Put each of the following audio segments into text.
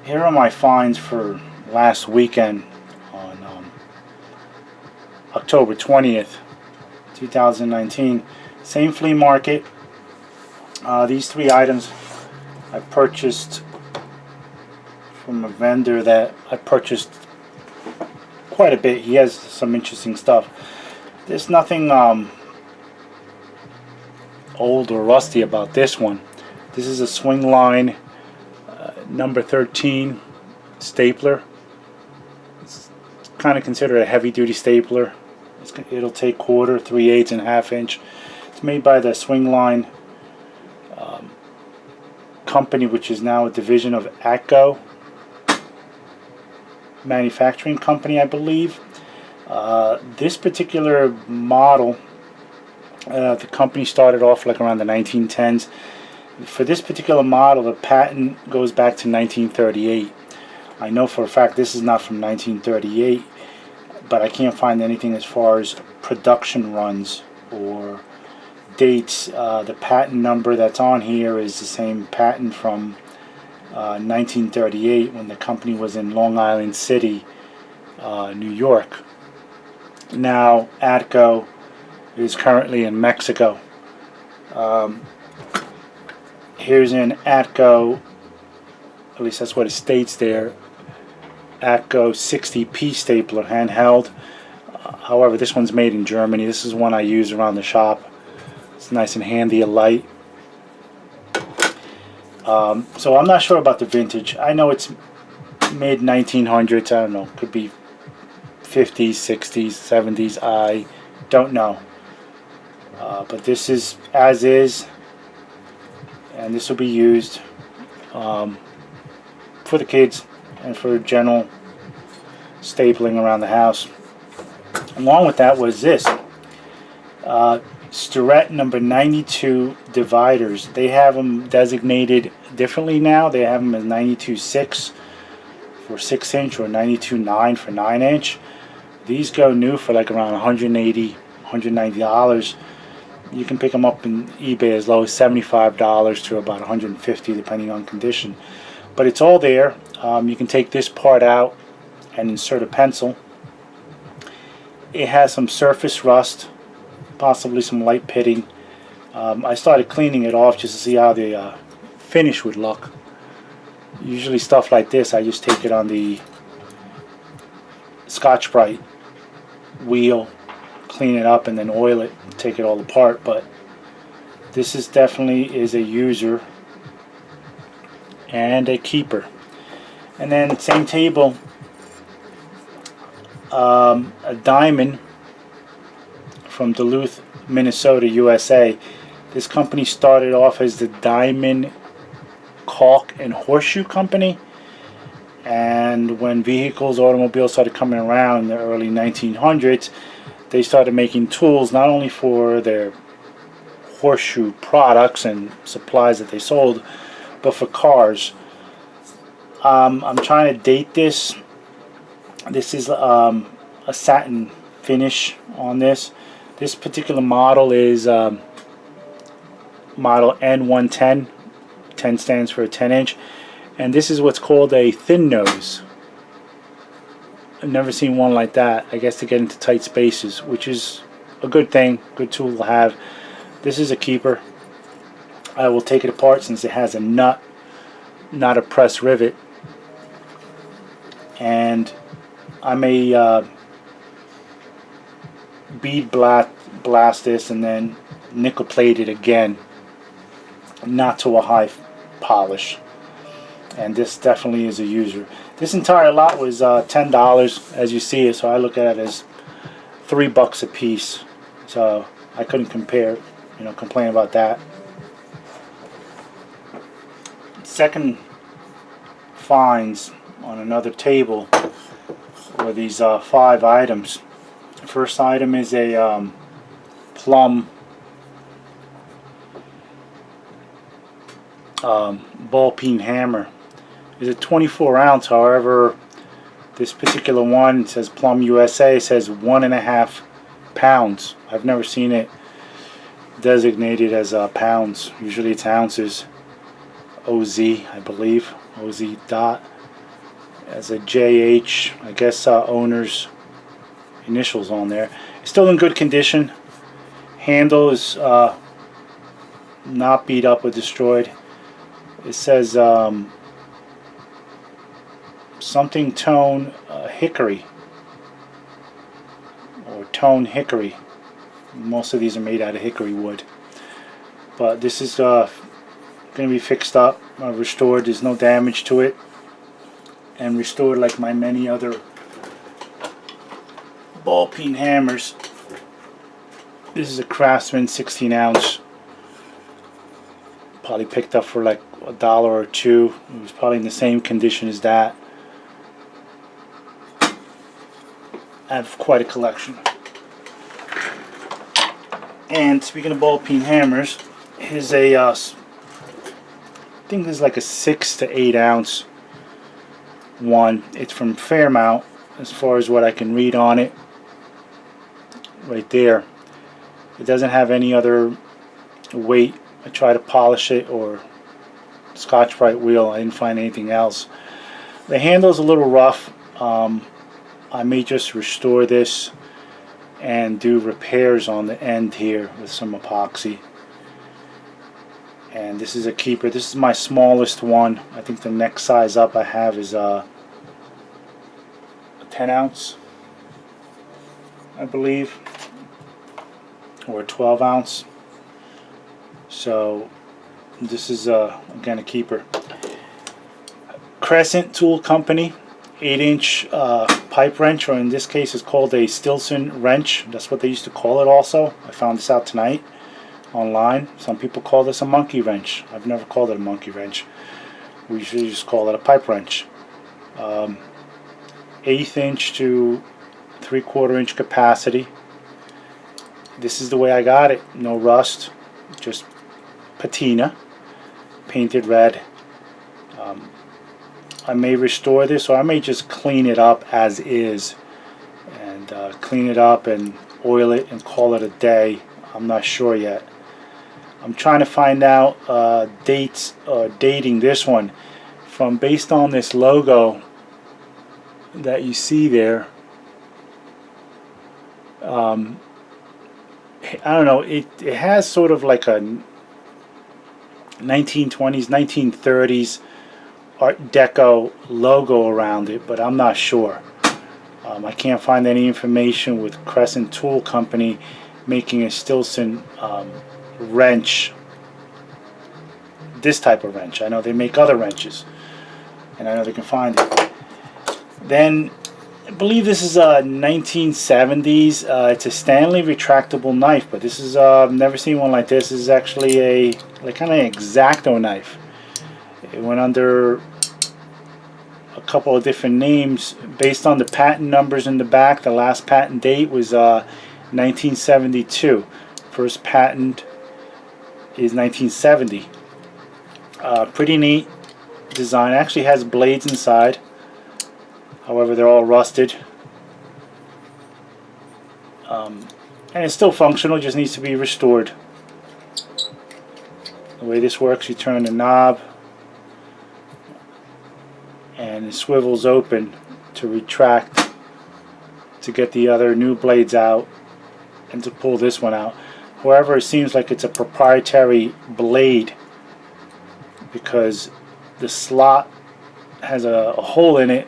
Here are my finds for last weekend on October 20th, 2019. Same flea market. These three items I purchased from a vendor that I purchased quite a bit. He has some interesting stuff. There's nothing old or rusty about this one. This is a swing line number 13 stapler. It's kind of considered a heavy duty stapler. It'll take quarter, 3/8 and ½ inch. It's made by the Swing Line company, which is now a division of Atco manufacturing company, I believe. This particular model, the company started off like around the 1910s. For this particular model, the patent goes back to 1938. I know for a fact this is not from 1938, but I can't find anything as far as production runs or dates. The patent number that's on here is the same patent from 1938 when the company was in Long Island City, New York. Now Atco is currently in Mexico. Here's an Atco, at least that's what it states there, Atco 60p stapler, handheld. However, this one's made in Germany. This is one I use around the shop. It's nice and handy, a light. So I'm not sure about the vintage. I know it's mid 1900s. I don't know. Could be 50s, 60s, 70s. I don't know. But this is as is. And this will be used for the kids and for general stapling around the house. Along with that was this Starrett number 92 dividers. They have them designated differently now. They have them as 92.6 for 6-inch or 92.9 for 9-inch. These go new for like around $180, $190. You can pick them up in eBay as low as $75 to about $150 depending on condition. But it's all there. You can take this part out and insert a pencil. It has some surface rust, possibly some light pitting. I started cleaning it off just to see how the finish would look. Usually stuff like this, I just take it on the Scotch-Brite wheel, clean it up, and then oil it, take it all apart. But this is definitely is a user and a keeper. And then same table, a diamond from Duluth, Minnesota, USA. This company started off as the Diamond Caulk and Horseshoe Company, and when automobiles started coming around in the early 1900s, they started making tools not only for their horseshoe products and supplies that they sold, but for cars. I'm trying to date this. This is a satin finish on this. This particular model is model N110. 10 stands for a 10-inch, and this is what's called a thin nose. I've never seen one like that. I guess to get into tight spaces, which is a good thing, good tool to have. This is a keeper. I will take it apart since it has a nut, not a press rivet, and I may bead blast this and then nickel plate it again, not to a high polish. And this definitely is a user. This entire lot was $10 as you see it, so I look at it as $3 a piece. So I couldn't complain about that. Second finds on another table were these 5 items. The first item is a plum ball peen hammer. It's a 24 ounce. However, this particular one says Plum USA, says 1.5 pounds. I've never seen it designated as pounds. Usually it's ounces. OZ, I believe. OZ dot. as a JH, I guess owner's initials on there. It's still in good condition. Handle is not beat up or destroyed. It says something tone hickory or tone hickory. Most of these are made out of hickory wood, but this is going to be fixed up, restored. There's no damage to it, and restored like my many other ball peen hammers. This is a Craftsman 16 ounce. Probably picked up for like $1 or $2. It was probably in the same condition as that. I have quite a collection. And speaking of ball peen hammers, here's a I think this is like a 6 to 8 ounce one. It's from Fairmount as far as what I can read on it. Right there. It doesn't have any other weight. I tried to polish it or Scotch-Brite wheel. I didn't find anything else. The handle's a little rough. I may just restore this and do repairs on the end here with some epoxy. And this is a keeper. This is my smallest one. I think the next size up I have is a 10 ounce, I believe, or a 12 ounce. So this is again a keeper. Crescent Tool Company 8-inch pipe wrench, or in this case it's called a Stilson wrench. That's what they used to call it also. I found this out tonight online. Some people call this a monkey wrench. I've never called it a monkey wrench. We usually just call it a pipe wrench. 1/8 inch to 3/4 inch capacity. This is the way I got it. No rust, just patina, painted red. I may restore this, or I may just clean it up as is, and clean it up and oil it and call it a day. I'm not sure yet. I'm trying to find out dates, dating this one from, based on this logo that you see there. I don't know, it has sort of like a 1920s, 1930s Art Deco logo around it, but I'm not sure. I can't find any information with Crescent Tool Company making a Stilson wrench, this type of wrench. I know they make other wrenches, and I know they can find it. Then I believe this is a 1970s. It's a Stanley retractable knife, but this is I've never seen one like this. This is actually a like kind of X-Acto knife. It went under a couple of different names based on the patent numbers in the back. The last patent date was 1972. First patent is 1970. Pretty neat design. It actually has blades inside. However, they're all rusted. And it's still functional, just needs to be restored. The way this works, you turn the knob and it swivels open to retract to get the other new blades out and to pull this one out. However, it seems like it's a proprietary blade because the slot has a hole in it,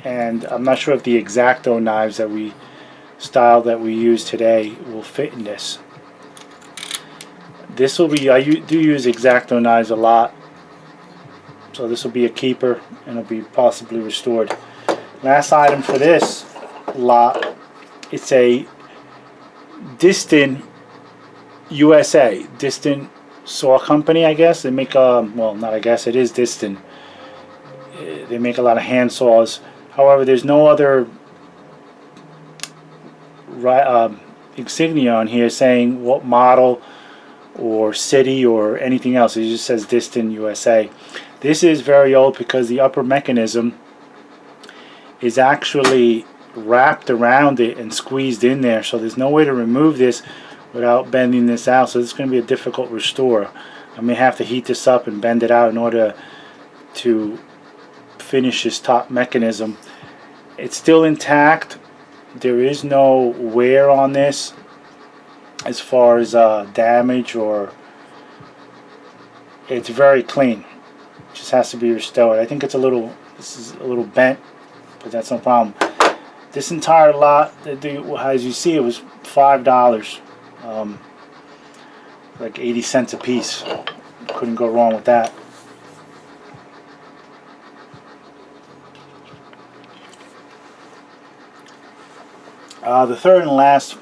and I'm not sure if the X-Acto knives that we use today will fit in this. This will be, I do use X-Acto knives a lot, so this will be a keeper and it'll be possibly restored. Last item for this lot, it's a Distin USA, Distin Saw Company, I guess. They make well, not I guess, it is Distin. They make a lot of hand saws. However, there's no other insignia on here saying what model or city or anything else. It just says Distin USA. This is very old because the upper mechanism is actually wrapped around it and squeezed in there, so there's no way to remove this without bending this out. So this is going to be a difficult restore. I may have to heat this up and bend it out in order to finish this top mechanism. It's still intact. There is no wear on this as far as damage, or it's very clean. It just has to be restored. I think it's a little, this is a little bent, but that's no problem. This entire lot, as you see, it was $5, like 80 cents a piece. Couldn't go wrong with that. The third and last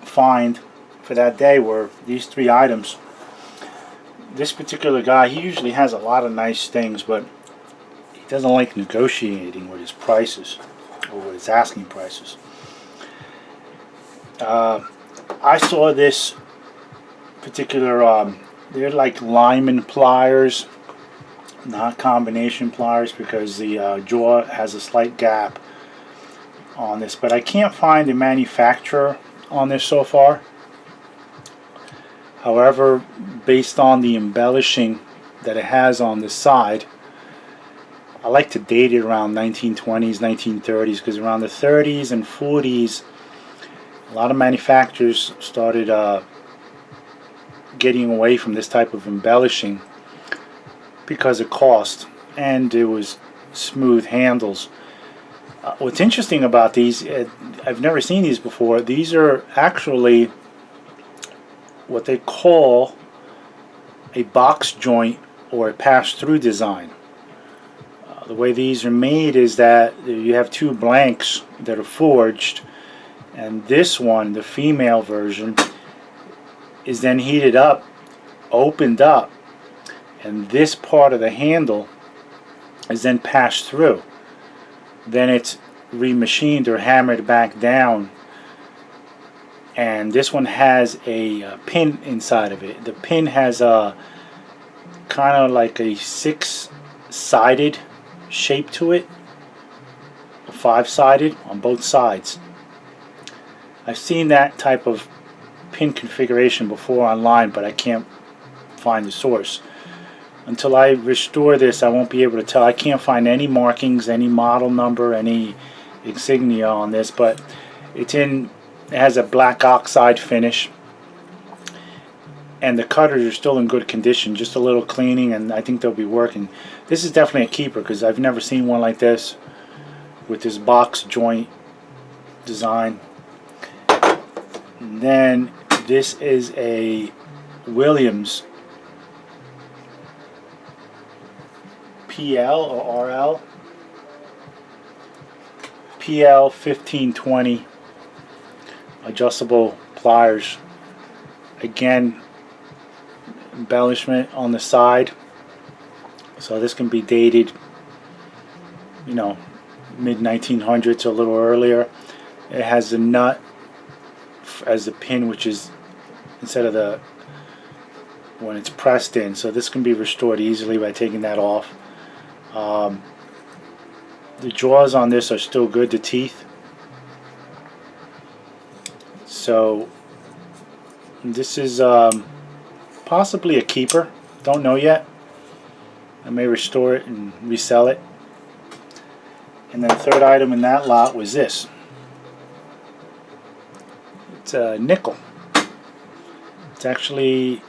find for that day were these 3 items. This particular guy, he usually has a lot of nice things, but he doesn't like negotiating with his prices, or with his asking prices. I saw this particular, they're like lineman pliers, not combination pliers, because the jaw has a slight gap on this, but I can't find the manufacturer on this so far. However, based on the embellishing that it has on the side, I like to date it around 1920s, 1930s, because around the 30s and 40s, a lot of manufacturers started getting away from this type of embellishing because of cost, and it was smooth handles. What's interesting about these, I've never seen these before. These are actually what they call a box joint or a pass-through design. The way these are made is that you have 2 blanks that are forged, and this one, the female version, is then heated up, opened up, and this part of the handle is then passed through. Then it's remachined or hammered back down, and this one has a pin inside of it. The pin has a kind of like a 6-sided shape to it, 5-sided on both sides. I've seen that type of pin configuration before online, but I can't find the source. Until I restore this, I won't be able to tell. I can't find any markings, any model number, any insignia on this, but it has a black oxide finish, and the cutters are still in good condition, just a little cleaning, and I think they'll be working. This is definitely a keeper, because I've never seen one like this with this box joint design. And then this is a Williams PL or RL? PL 1520 adjustable pliers. Again, embellishment on the side, so this can be dated, you know, mid 1900s, a little earlier. It has the nut as the pin, which is instead of the when it's pressed in, so this can be restored easily by taking that off. The jaws on this are still good, the teeth. So this is possibly a keeper, don't know yet. I may restore it and resell it. And then the third item in that lot was this. It's a nickel. It's actually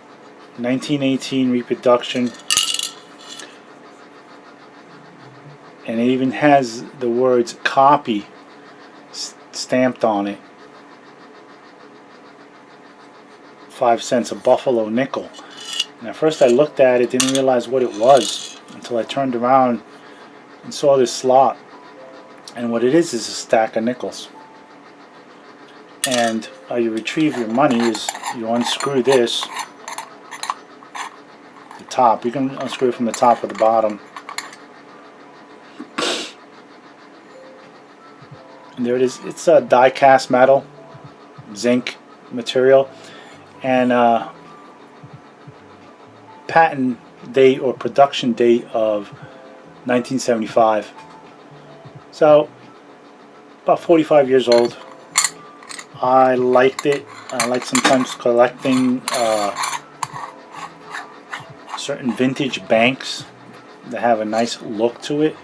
1918 reproduction, and it even has the words copy stamped on it. 5 cents, a buffalo nickel. And at first I looked at it, didn't realize what it was until I turned around and saw this slot. And what it is a stack of nickels. And how you retrieve your money is you unscrew this, the top. You can unscrew it from the top or the bottom. And there it is. It's a die-cast metal, zinc material, and patent date or production date of 1975. So about 45 years old. I liked it. I like sometimes collecting certain vintage banks that have a nice look to it.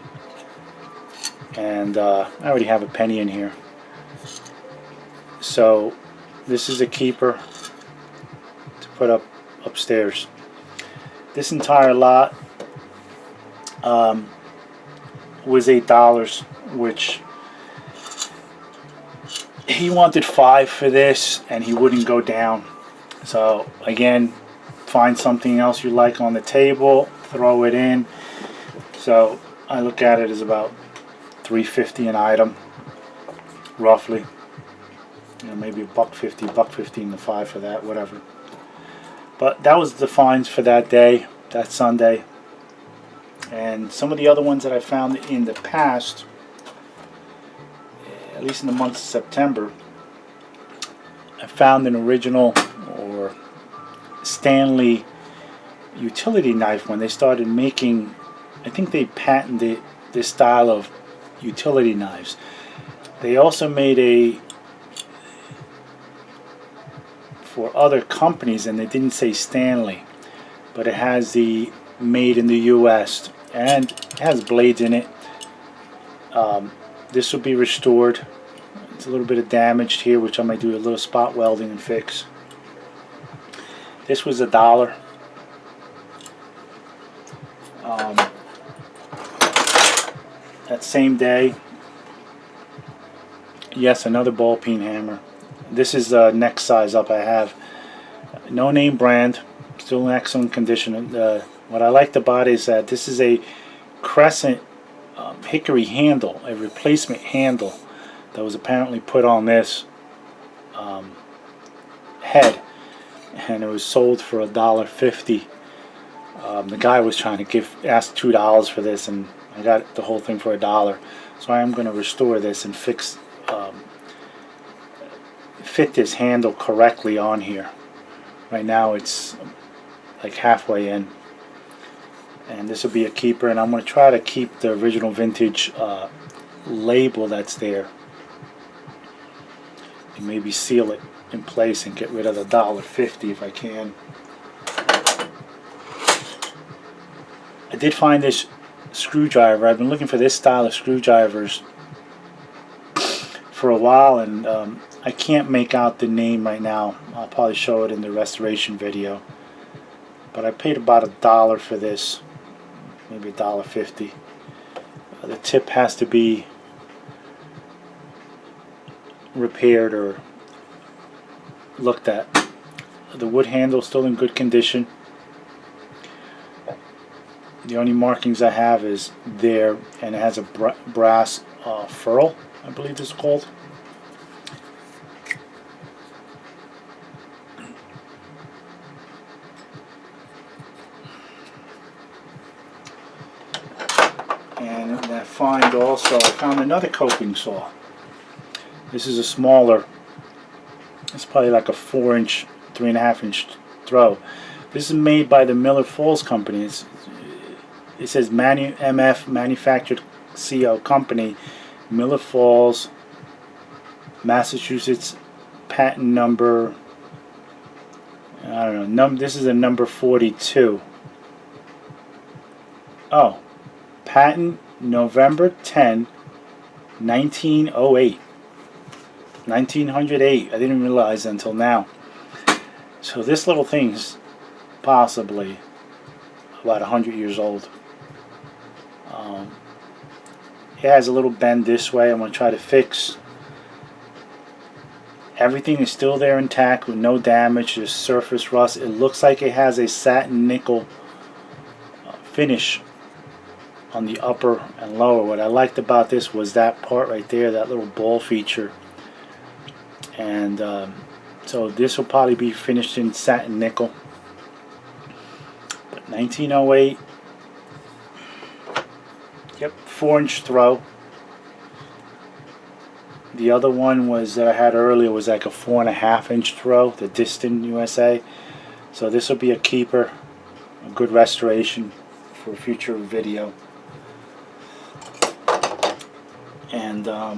and I already have a penny in here. So this is a keeper to put up upstairs. This entire lot was $8, which he wanted $5 for this, and he wouldn't go down. So again, find something else you like on the table, throw it in. So I look at it as about $3.50 an item, roughly. You know, maybe $1.50, $1.15 to $5 for that, whatever. But that was the finds for that day, that Sunday. And some of the other ones that I found in the past, at least in the month of September, I found an original or Stanley utility knife when they started making. I think they patented this style of utility knives. They also made for other companies, and they didn't say Stanley, but it has the made in the US, and it has blades in it. This will be restored. It's a little bit of damaged here, which I might do a little spot welding and fix. This was $1. That same day, yes, another ball peen hammer. This is the next size up I have. No name brand, still in excellent condition. What I liked about it is that this is a crescent hickory handle, a replacement handle that was apparently put on this head, and it was sold for $1.50. The guy was trying to ask $2 for this, and I got the whole thing for $1. So I am going to restore this and fit this handle correctly on here. Right now it's like halfway in, and this will be a keeper, and I'm going to try to keep the original vintage label that's there, and maybe seal it in place and get rid of the $1.50 if I can. I did find this screwdriver. I've been looking for this style of screwdrivers for a while, and I can't make out the name right now. I'll probably show it in the restoration video. But I paid about $1 for this, maybe $1.50. The tip has to be repaired or looked at. The wood handle is still in good condition. The only markings I have is there, and it has a brass ferrule, I believe it's called. And in that find also, I found another coping saw. This is a smaller, it's probably like a 4-inch, 3.5-inch throw. This is made by the Miller Falls Company. It says MF Manufactured CO Company, Miller Falls, Massachusetts, patent number, I don't know, this is a number 42. Oh, patent November 10, 1908. 1908. I didn't realize until now. So this little thing's possibly about 100 years old. It has a little bend this way. I'm going to try to fix. Everything is still there intact with no damage, just surface rust. It looks like it has a satin nickel finish on the upper and lower. What I liked about this was that part right there, that little ball feature. And so this will probably be finished in satin nickel. But 1908. Yep, 4-inch throw. The other one was that I had earlier was like a 4.5-inch throw, the Distant USA. So this will be a keeper, a good restoration for a future video. And I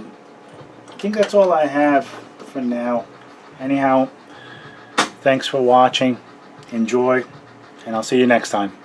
think that's all I have for now. Anyhow, thanks for watching. Enjoy, and I'll see you next time.